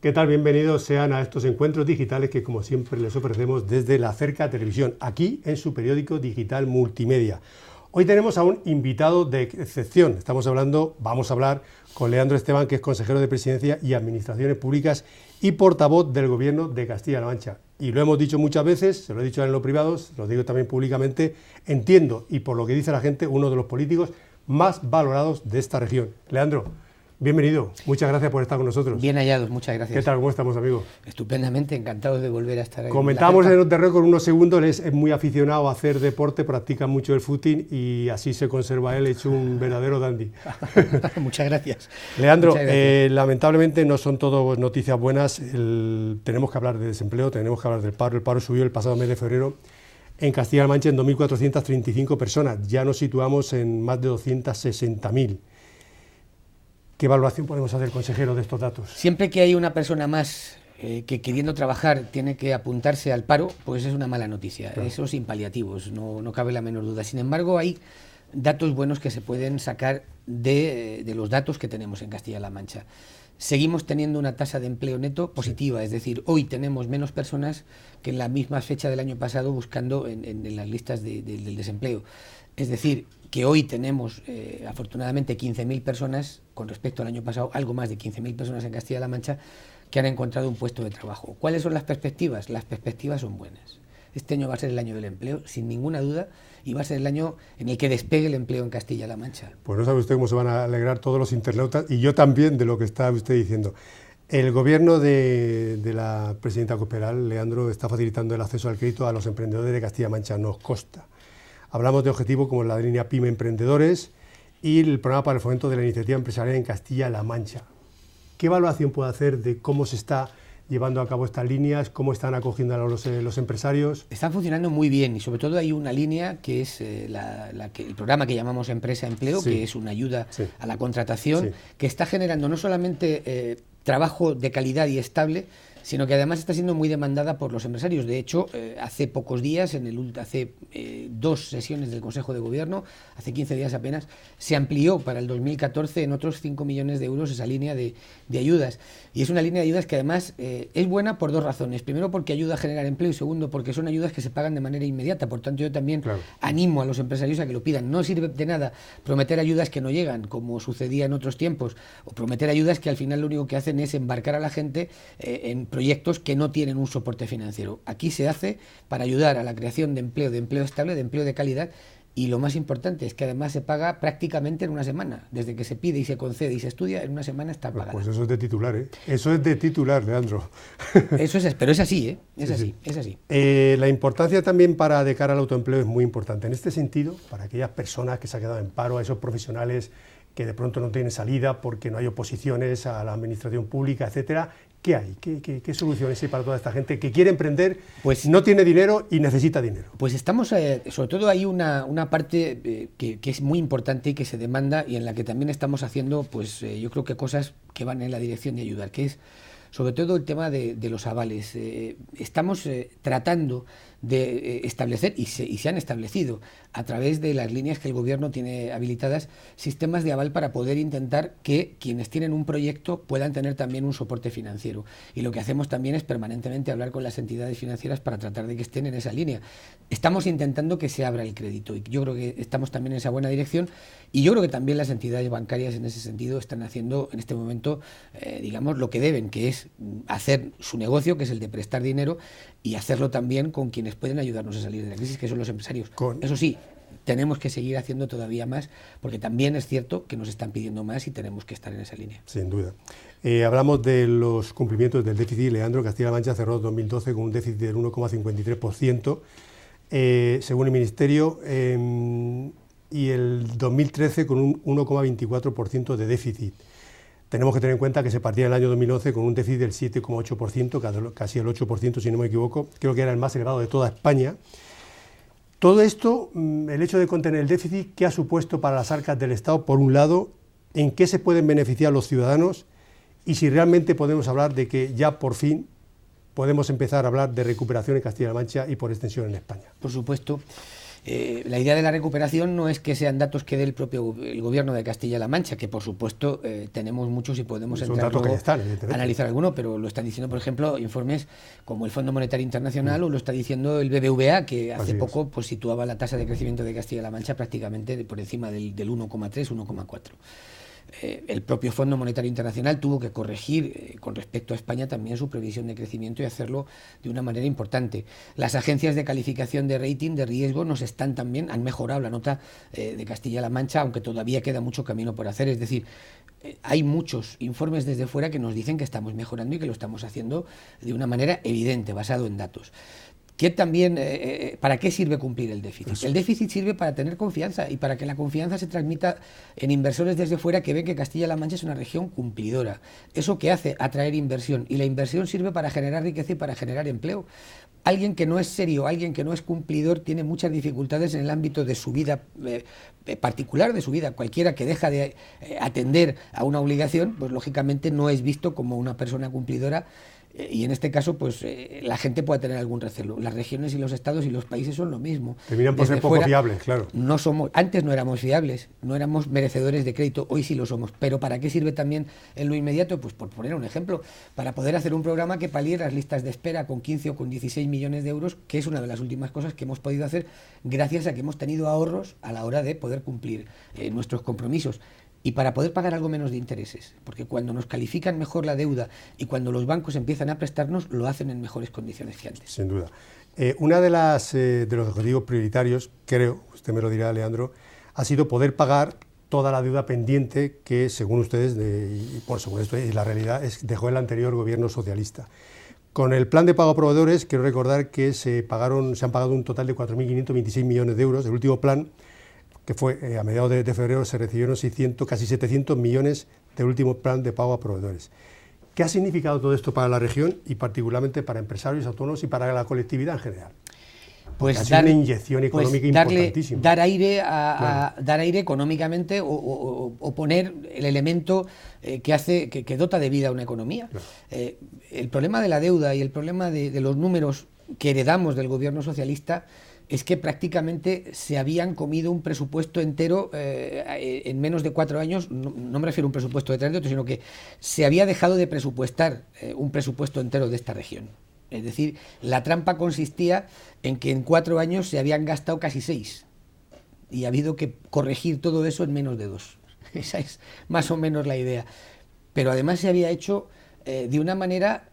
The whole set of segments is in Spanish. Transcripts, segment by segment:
¿Qué tal? Bienvenidos sean a estos encuentros digitales que, como siempre, les ofrecemos desde la Cerca Televisión, aquí en su periódico digital multimedia. Hoy tenemos a un invitado de excepción. Vamos a hablar con Leandro Esteban, que es consejero de Presidencia y Administraciones Públicas y portavoz del Gobierno de Castilla-La Mancha. Y lo hemos dicho muchas veces, se lo he dicho en lo privado, se lo digo también públicamente, entiendo, y por lo que dice la gente, uno de los políticos más valorados de esta región. Leandro, bienvenido, muchas gracias por estar con nosotros. Bien hallados, muchas gracias. ¿Qué tal? ¿Cómo estamos, amigo? Estupendamente, encantados de volver a estar ahí. Comentábamos en el terreno con unos segundos, él es muy aficionado a hacer deporte, practica mucho el footing y así se conserva él, hecho un verdadero dandy. Muchas gracias. Leandro, muchas gracias. Lamentablemente no son todo noticias buenas, tenemos que hablar de desempleo, tenemos que hablar del paro. El paro subió el pasado mes de febrero en Castilla-La Mancha en 2.435 personas, ya nos situamos en más de 260.000. ¿Qué evaluación podemos hacer, consejero, de estos datos? Siempre que hay una persona más que queriendo trabajar tiene que apuntarse al paro, pues es una mala noticia. Claro. Eso sin paliativos, no cabe la menor duda. Sin embargo, hay datos buenos que se pueden sacar de los datos que tenemos en Castilla-La Mancha. Seguimos teniendo una tasa de empleo neto positiva, es decir, hoy tenemos menos personas que en la misma fecha del año pasado buscando en las listas del desempleo. Es decir, que hoy tenemos afortunadamente 15.000 personas, con respecto al año pasado, algo más de 15.000 personas en Castilla-La Mancha que han encontrado un puesto de trabajo. ¿Cuáles son las perspectivas? Las perspectivas son buenas. Este año va a ser el año del empleo, sin ninguna duda, y va a ser el año en el que despegue el empleo en Castilla-La Mancha. Pues no sabe usted cómo se van a alegrar todos los internautas, y yo también, de lo que está usted diciendo. El gobierno de la presidenta Cospedal, Leandro, está facilitando el acceso al crédito a los emprendedores de Castilla-La Mancha, nos consta. Hablamos de objetivos como la línea PYME Emprendedores y el programa para el fomento de la iniciativa empresarial en Castilla-La Mancha. ¿Qué evaluación puede hacer de cómo se está llevando a cabo estas líneas, cómo están acogiendo a los empresarios? Están funcionando muy bien y sobre todo hay una línea que es el programa que llamamos Empresa Empleo, sí, que es una ayuda a la contratación, sí, que está generando no solamente trabajo de calidad y estable, sino que además está siendo muy demandada por los empresarios. De hecho, hace pocos días, hace 2 sesiones del Consejo de Gobierno, hace 15 días apenas, se amplió para el 2014 en otros 5 millones de euros esa línea de ayudas. Y es una línea de ayudas que además es buena por 2 razones. Primero, porque ayuda a generar empleo y segundo, porque son ayudas que se pagan de manera inmediata. Por tanto, yo también animo a los empresarios a que lo pidan. No sirve de nada prometer ayudas que no llegan, como sucedía en otros tiempos, o prometer ayudas que al final lo único que hacen es embarcar a la gente en proyectos que no tienen un soporte financiero. Aquí se hace para ayudar a la creación de empleo estable, de empleo de calidad, y lo más importante es que además se paga prácticamente en una semana. Desde que se pide y se concede y se estudia, en una semana está pagada. Pues eso es de titular, ¿eh? Eso es de titular, Leandro. Pero es así, ¿eh? Es así. La importancia también de cara al autoempleo es muy importante. En este sentido, para aquellas personas que se han quedado en paro, a esos profesionales que de pronto no tienen salida porque no hay oposiciones a la administración pública, etcétera, ¿qué hay? ¿Qué soluciones hay para toda esta gente que quiere emprender, pues no tiene dinero y necesita dinero? Pues estamos, sobre todo hay una parte que es muy importante y que se demanda y en la que también estamos haciendo, pues yo creo que cosas que van en la dirección de ayudar, que es sobre todo el tema de los avales. Estamos tratando de establecer, y se han establecido a través de las líneas que el gobierno tiene habilitadas, sistemas de aval para poder intentar que quienes tienen un proyecto puedan tener también un soporte financiero. Y lo que hacemos también es permanentemente hablar con las entidades financieras para tratar de que estén en esa línea. Estamos intentando que se abra el crédito y yo creo que estamos también en esa buena dirección y yo creo que también las entidades bancarias en ese sentido están haciendo en este momento, digamos, lo que deben, que es hacer su negocio, que es el de prestar dinero y hacerlo también con quienes pueden ayudarnos a salir de la crisis, que son los empresarios. Eso sí, tenemos que seguir haciendo todavía más, porque también es cierto que nos están pidiendo más y tenemos que estar en esa línea. Sin duda. Hablamos de los cumplimientos del déficit. Leandro, Castilla-La Mancha cerró 2012 con un déficit del 1,53%, según el Ministerio, y el 2013 con un 1,24% de déficit. Tenemos que tener en cuenta que se partía el año 2011 con un déficit del 7,8%, casi el 8%, si no me equivoco, creo que era el más elevado de toda España. Todo esto, el hecho de contener el déficit, ¿qué ha supuesto para las arcas del Estado? Por un lado, ¿en qué se pueden beneficiar los ciudadanos? Y si realmente podemos hablar de que ya por fin podemos empezar a hablar de recuperación en Castilla-La Mancha y por extensión en España. Por supuesto. La idea de la recuperación no es que sean datos que dé el gobierno de Castilla-La Mancha, que por supuesto tenemos muchos y podemos entrar luego a analizar alguno, pero lo están diciendo, por ejemplo, informes como el Fondo Monetario Internacional o lo está diciendo el BBVA, que hace poco pues situaba la tasa de crecimiento de Castilla-La Mancha prácticamente por encima del 1,3, 1,4. El propio Fondo Monetario Internacional tuvo que corregir con respecto a España también su previsión de crecimiento y hacerlo de una manera importante. Las agencias de calificación de rating de riesgo han mejorado la nota de Castilla-La Mancha, aunque todavía queda mucho camino por hacer. Es decir, hay muchos informes desde fuera que nos dicen que estamos mejorando y que lo estamos haciendo de una manera evidente, basado en datos. Que también, ¿para qué sirve cumplir el déficit? El déficit sirve para tener confianza y para que la confianza se transmita en inversores desde fuera que ven que Castilla-La Mancha es una región cumplidora. ¿Eso qué hace? Atraer inversión. Y la inversión sirve para generar riqueza y para generar empleo. Alguien que no es serio, alguien que no es cumplidor, tiene muchas dificultades en el ámbito de su vida particular, de su vida. Cualquiera que deja de atender a una obligación, pues lógicamente no es visto como una persona cumplidora. Y en este caso, pues la gente puede tener algún recelo. Las regiones y los estados y los países son lo mismo. Terminan por ser poco fiables, claro. Antes no éramos fiables, no éramos merecedores de crédito, hoy sí lo somos. Pero ¿para qué sirve también en lo inmediato? Pues por poner un ejemplo, para poder hacer un programa que palíe las listas de espera con 15 o con 16 millones de euros, que es una de las últimas cosas que hemos podido hacer gracias a que hemos tenido ahorros a la hora de poder cumplir nuestros compromisos. Y para poder pagar algo menos de intereses, porque cuando nos califican mejor la deuda y cuando los bancos empiezan a prestarnos, lo hacen en mejores condiciones que antes. Sin duda. Una de los objetivos prioritarios, creo, usted me lo dirá, Leandro, ha sido poder pagar toda la deuda pendiente que, según ustedes, y por según esto es la realidad, dejó el anterior gobierno socialista. Con el plan de pago a proveedores, quiero recordar que se han pagado un total de 4.526 millones de euros. El último plan, que fue a mediados de febrero, se recibieron casi 700 millones del último plan de pago a proveedores. ¿Qué ha significado todo esto para la región y particularmente para empresarios autónomos y para la colectividad en general? Pues ha sido una inyección económica importantísima. Dar aire económicamente o poner el elemento que dota de vida a una economía. Claro. El problema de la deuda y el problema de los números que heredamos del gobierno socialista es que prácticamente se habían comido un presupuesto entero en menos de 4 años, no me refiero a un presupuesto de 30, sino que se había dejado de presupuestar un presupuesto entero de esta región. Es decir, la trampa consistía en que en 4 años se habían gastado casi 6 y ha habido que corregir todo eso en menos de 2. Esa es más o menos la idea. Pero además se había hecho de una manera,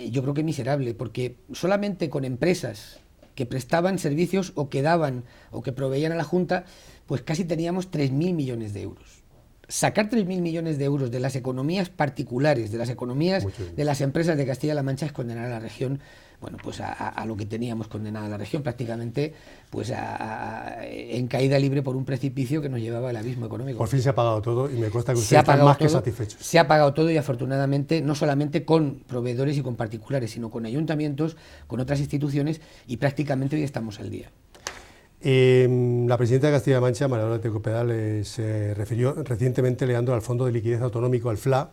yo creo que miserable, porque solamente con empresas que prestaban servicios o que daban o que proveían a la Junta, pues casi teníamos 3.000 millones de euros. Sacar 3.000 millones de euros de las economías particulares, de las economías de las empresas de Castilla-La Mancha es condenar a la región, bueno, pues a lo que teníamos condenada a la región, prácticamente pues en caída libre por un precipicio que nos llevaba al abismo económico. Por fin se ha pagado todo y me consta que ustedes están más que satisfechos. Se ha pagado todo y afortunadamente no solamente con proveedores y con particulares, sino con ayuntamientos, con otras instituciones y prácticamente hoy estamos al día. La presidenta de Castilla-La Mancha, María Dolores Tecopedal, se refirió recientemente, Leandro, al Fondo de Liquidez Autonómico, al FLA,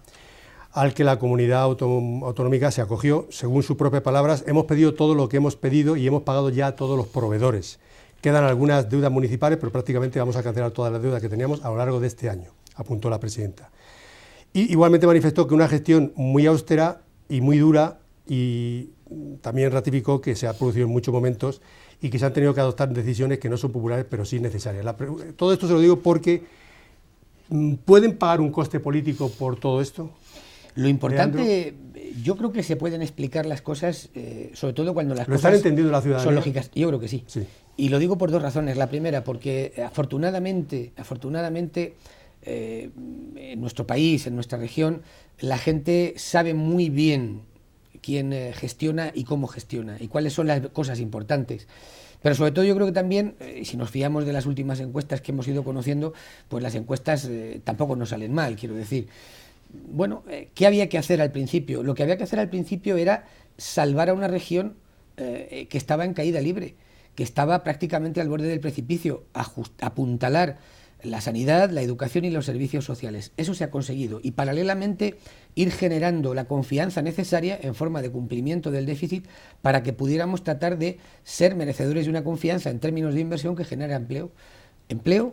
al que la comunidad autonómica se acogió. Según sus propias palabras, hemos pedido todo lo que hemos pedido y hemos pagado ya a todos los proveedores. Quedan algunas deudas municipales, pero prácticamente vamos a cancelar todas las deudas que teníamos a lo largo de este año, apuntó la presidenta. Y igualmente manifestó que una gestión muy austera y muy dura, y también ratificó que se ha producido en muchos momentos y que se han tenido que adoptar decisiones que no son populares, pero sí necesarias. Todo esto se lo digo porque ¿pueden pagar un coste político por todo esto? Lo importante, yo creo que se pueden explicar las cosas, sobre todo cuando las cosas están entendiendo la ciudadanía? Son lógicas. Yo creo que sí. Sí. Y lo digo por 2 razones. La primera, porque afortunadamente en nuestro país, en nuestra región, la gente sabe muy bien quién gestiona y cómo gestiona y cuáles son las cosas importantes. Pero sobre todo yo creo que también, si nos fiamos de las últimas encuestas que hemos ido conociendo, pues las encuestas tampoco nos salen mal, quiero decir. Bueno, ¿qué había que hacer al principio? Lo que había que hacer al principio era salvar a una región que estaba en caída libre, que estaba prácticamente al borde del precipicio, apuntalar la sanidad, la educación y los servicios sociales. Eso se ha conseguido y paralelamente ir generando la confianza necesaria en forma de cumplimiento del déficit para que pudiéramos tratar de ser merecedores de una confianza en términos de inversión que genera empleo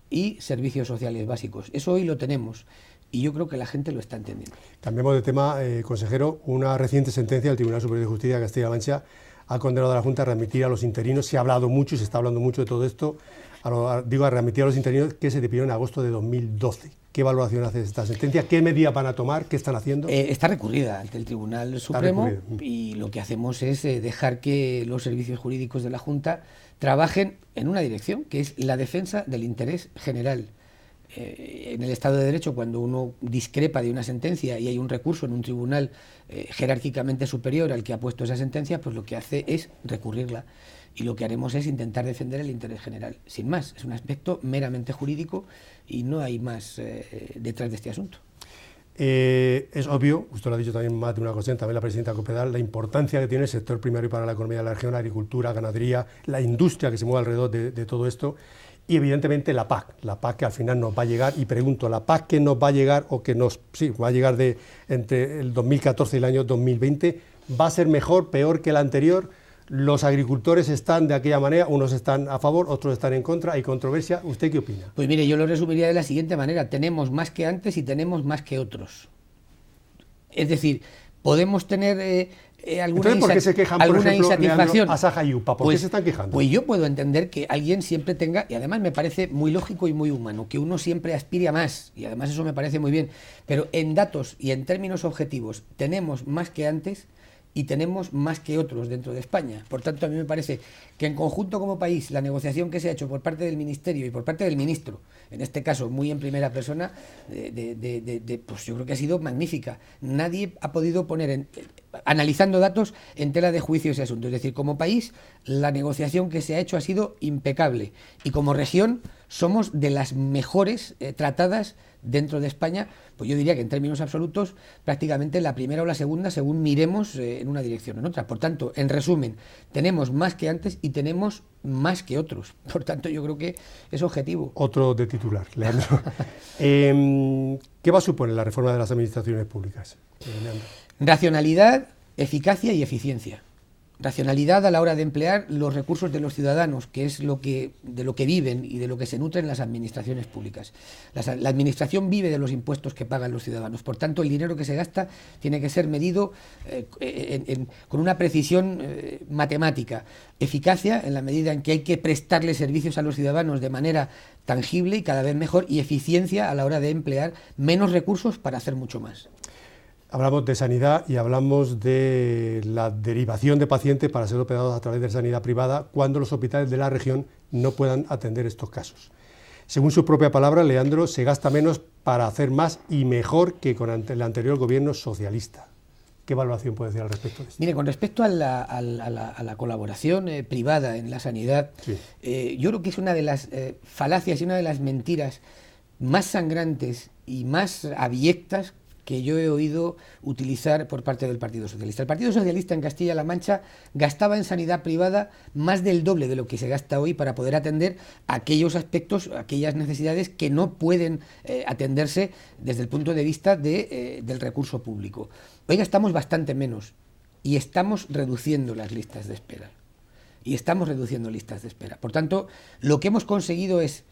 y servicios sociales básicos. Eso hoy lo tenemos y yo creo que la gente lo está entendiendo. Cambiamos de tema, consejero. Una reciente sentencia del Tribunal Superior de Justicia de Castilla-La Mancha ha condenado a la Junta a readmitir a los interinos. Se ha hablado mucho y se está hablando mucho de todo esto. A readmitir a los interinos que se despidieron en agosto de 2012. ¿Qué valoración hace de esta sentencia? ¿Qué medidas van a tomar? ¿Qué están haciendo? Está recurrida ante el Tribunal Supremo y lo que hacemos es dejar que los servicios jurídicos de la Junta trabajen en una dirección, que es la defensa del interés general. En el Estado de Derecho, cuando uno discrepa de una sentencia y hay un recurso en un tribunal jerárquicamente superior al que ha puesto esa sentencia, pues lo que hace es recurrirla. Y lo que haremos es intentar defender el interés general. Sin más, es un aspecto meramente jurídico y no hay más detrás de este asunto. Es obvio, usted lo ha dicho también más de una ocasión, también la presidenta Cospedal, la importancia que tiene el sector primario para la economía de la región, la agricultura, ganadería, la industria que se mueve alrededor de todo esto. Y evidentemente la PAC que al final nos va a llegar, y pregunto, ¿la PAC que nos va a llegar o que va a llegar entre el 2014 y el año 2020, va a ser mejor, peor que la anterior? Los agricultores están de aquella manera, unos están a favor, otros están en contra, hay controversia. ¿Usted qué opina? Pues mire, yo lo resumiría de la siguiente manera: tenemos más que antes y tenemos más que otros. Es decir, podemos tener alguna ¿por qué se quejan, por ejemplo, insatisfacción. Asaja y UPA? ¿Por qué se están quejando? Pues yo puedo entender que alguien siempre tenga, y además me parece muy lógico y muy humano, que uno siempre aspire a más, y además eso me parece muy bien, pero en datos y en términos objetivos tenemos más que antes y tenemos más que otros dentro de España. Por tanto, a mí me parece que en conjunto como país la negociación que se ha hecho por parte del Ministerio y por parte del Ministro, en este caso muy en primera persona, pues yo creo que ha sido magnífica. Nadie ha podido poner, analizando datos, en tela de juicio ese asunto. Es decir, como país la negociación que se ha hecho ha sido impecable y como región somos de las mejores tratadas dentro de España, pues yo diría que en términos absolutos prácticamente la primera o la segunda según miremos en una dirección o en otra. Por tanto, en resumen, tenemos más que antes y tenemos más que otros. Por tanto, yo creo que es objetivo. Otro de titular, Leandro. ¿Qué va a suponer la reforma de las administraciones públicas, Leandro? Racionalidad, eficacia y eficiencia. Racionalidad a la hora de emplear los recursos de los ciudadanos, que es de lo que viven y de lo que se nutren las administraciones públicas. La administración vive de los impuestos que pagan los ciudadanos, por tanto el dinero que se gasta tiene que ser medido con una precisión matemática. Eficacia en la medida en que hay que prestarle servicios a los ciudadanos de manera tangible y cada vez mejor, y eficiencia a la hora de emplear menos recursos para hacer mucho más. Hablamos de sanidad y hablamos de la derivación de pacientes para ser operados a través de sanidad privada cuando los hospitales de la región no puedan atender estos casos. Según su propia palabra, Leandro, se gasta menos para hacer más y mejor que con el anterior gobierno socialista. ¿Qué valoración puede decir al respecto de esto? Mire, con respecto a la colaboración privada en la sanidad, sí. Yo creo que es una de las falacias y una de las mentiras más sangrantes y más abyectas que yo he oído utilizar por parte del Partido Socialista. El Partido Socialista en Castilla-La Mancha gastaba en sanidad privada más del doble de lo que se gasta hoy para poder atender aquellos aspectos, aquellas necesidades que no pueden atenderse desde el punto de vista del recurso público. Hoy gastamos bastante menos y estamos reduciendo las listas de espera. Por tanto, lo que hemos conseguido es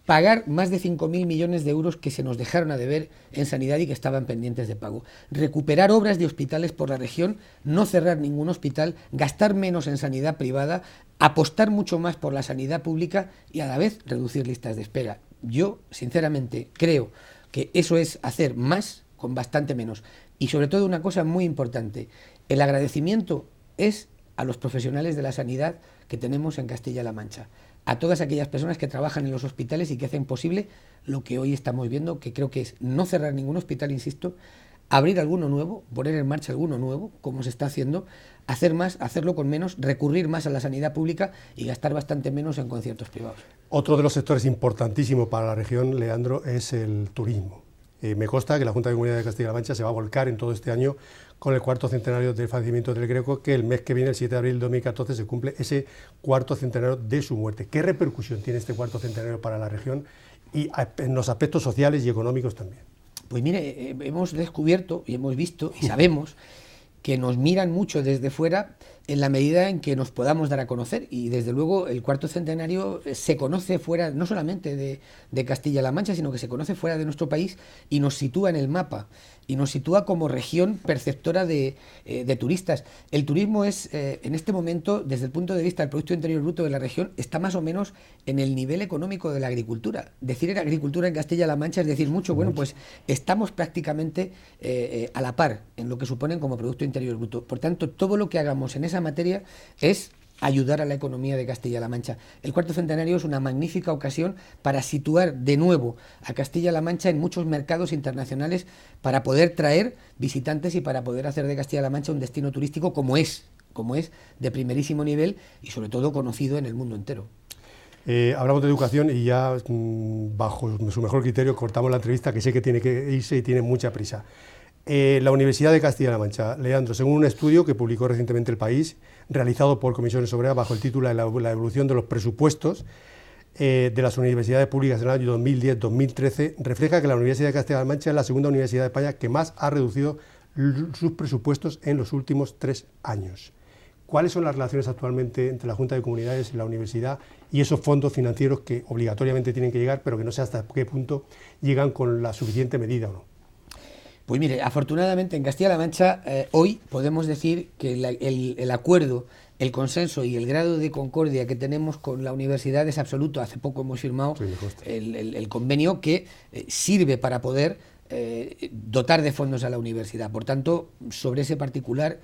pagar más de 5.000 millones de euros que se nos dejaron a deber en sanidad y que estaban pendientes de pago. Recuperar obras de hospitales por la región, no cerrar ningún hospital, gastar menos en sanidad privada, apostar mucho más por la sanidad pública y a la vez reducir listas de espera. Yo, sinceramente, creo que eso es hacer más con bastante menos. Y sobre todo una cosa muy importante, el agradecimiento es a los profesionales de la sanidad que tenemos en Castilla-La Mancha, a todas aquellas personas que trabajan en los hospitales y que hacen posible lo que hoy estamos viendo, que creo que es no cerrar ningún hospital, insisto, abrir alguno nuevo, poner en marcha alguno nuevo, como se está haciendo, hacer más, hacerlo con menos, recurrir más a la sanidad pública y gastar bastante menos en conciertos privados. Otro de los sectores importantísimos para la región, Leandro, es el turismo. Me consta que la Junta de Comunidad de Castilla-La Mancha se va a volcar en todo este año con el cuarto centenario del fallecimiento del Greco, que el mes que viene, el 7 de abril de 2014, se cumple ese cuarto centenario de su muerte. ¿Qué repercusión tiene este cuarto centenario para la región y en los aspectos sociales y económicos también. Pues mire, hemos descubierto y hemos visto y sabemos que nos miran mucho desde fuera en la medida en que nos podamos dar a conocer, y desde luego el cuarto centenario se conoce fuera, no solamente de Castilla-La Mancha, sino que se conoce fuera de nuestro país y nos sitúa en el mapa, y nos sitúa como región perceptora de turistas. El turismo es, en este momento, desde el punto de vista del Producto Interior Bruto de la región, está más o menos en el nivel económico de la agricultura. Decir agricultura en Castilla-La Mancha es decir mucho. Bueno, pues estamos prácticamente a la par en lo que suponen como Producto Interior Bruto. Por tanto, todo lo que hagamos en esa materia es ayudar a la economía de Castilla-La Mancha. El cuarto centenario es una magnífica ocasión para situar de nuevo a Castilla-La Mancha en muchos mercados internacionales, para poder traer visitantes y para poder hacer de Castilla-La Mancha un destino turístico como es de primerísimo nivel y sobre todo conocido en el mundo entero. Hablamos de educación y ya bajo su mejor criterio cortamos la entrevista, que sé que tiene que irse y tiene mucha prisa. La Universidad de Castilla-La Mancha, Leandro, según un estudio que publicó recientemente El País, realizado por Comisiones Obreras bajo el título de la evolución de los presupuestos de las universidades públicas en el año 2010-2013, refleja que la Universidad de Castilla-La Mancha es la segunda universidad de España que más ha reducido sus presupuestos en los últimos 3 años. ¿Cuáles son las relaciones actualmente entre la Junta de Comunidades y la universidad y esos fondos financieros que obligatoriamente tienen que llegar, pero que no sé hasta qué punto llegan con la suficiente medida o no? Pues mire, afortunadamente en Castilla-La Mancha hoy podemos decir que el acuerdo, el consenso y el grado de concordia que tenemos con la universidad es absoluto. Hace poco hemos firmado el convenio que sirve para poder dotar de fondos a la universidad. Por tanto, sobre ese particular,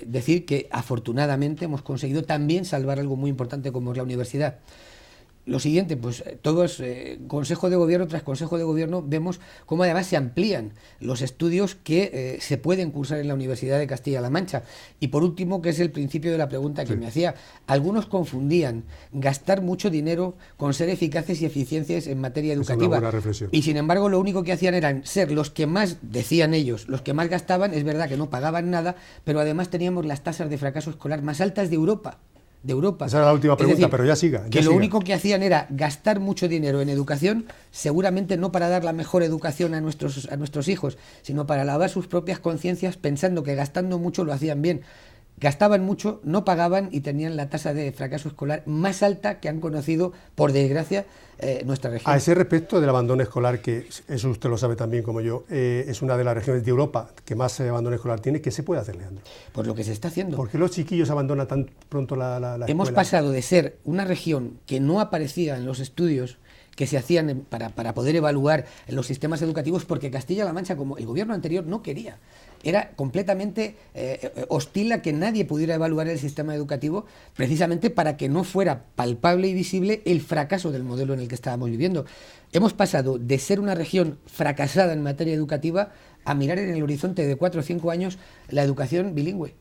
decir que afortunadamente hemos conseguido también salvar algo muy importante como es la universidad. Lo siguiente, pues todos, Consejo de Gobierno tras Consejo de Gobierno, vemos cómo además se amplían los estudios que se pueden cursar en la Universidad de Castilla-La Mancha. Y por último, que es el principio de la pregunta que me hacía, algunos confundían gastar mucho dinero con ser eficaces y eficiencias en materia educativa. Es una buena reflexión. Y sin embargo, lo único que hacían eran ser los que más, decían ellos, los que más gastaban. Es verdad que no pagaban nada, pero además teníamos las tasas de fracaso escolar más altas de Europa. Esa era la última pregunta, decir, pero ya siga. Lo único que hacían era gastar mucho dinero en educación, seguramente no para dar la mejor educación a nuestros hijos, sino para lavar sus propias conciencias, pensando que gastando mucho lo hacían bien. Gastaban mucho, no pagaban y tenían la tasa de fracaso escolar más alta que han conocido, por desgracia, nuestra región. A ese respecto del abandono escolar, que eso usted lo sabe también como yo, es una de las regiones de Europa que más abandono escolar tiene, ¿qué se puede hacer, Leandro? Pues lo que se está haciendo. ¿Por qué los chiquillos abandonan tan pronto la escuela? Hemos pasado de ser una región que no aparecía en los estudios que se hacían para poder evaluar en los sistemas educativos, porque Castilla-La Mancha, como el gobierno anterior, no quería. Era completamente hostil a que nadie pudiera evaluar el sistema educativo, precisamente para que no fuera palpable y visible el fracaso del modelo en el que estábamos viviendo. Hemos pasado de ser una región fracasada en materia educativa a mirar en el horizonte de 4 o 5 años la educación bilingüe.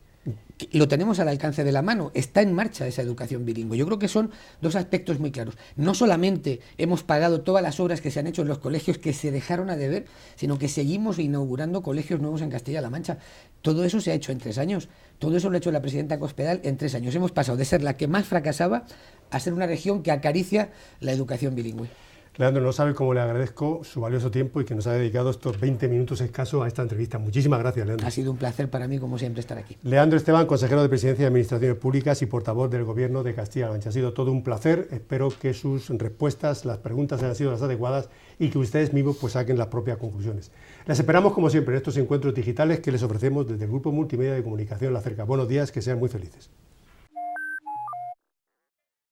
Lo tenemos al alcance de la mano, está en marcha esa educación bilingüe. Yo creo que son dos aspectos muy claros. No solamente hemos pagado todas las obras que se han hecho en los colegios que se dejaron a deber, sino que seguimos inaugurando colegios nuevos en Castilla-La Mancha. Todo eso se ha hecho en 3 años. Todo eso lo ha hecho la presidenta Cospedal en 3 años. Hemos pasado de ser la que más fracasaba a ser una región que acaricia la educación bilingüe. Leandro, no sabe cómo le agradezco su valioso tiempo y que nos ha dedicado estos 20 minutos escasos a esta entrevista. Muchísimas gracias, Leandro. Ha sido un placer para mí, como siempre, estar aquí. Leandro Esteban, consejero de Presidencia y Administraciones Públicas y portavoz del Gobierno de Castilla-La Mancha. Ha sido todo un placer. Espero que sus respuestas, las preguntas hayan sido las adecuadas y que ustedes mismos pues saquen las propias conclusiones. Les esperamos, como siempre, en estos encuentros digitales que les ofrecemos desde el Grupo Multimedia de Comunicación La Cerca. Buenos días, que sean muy felices.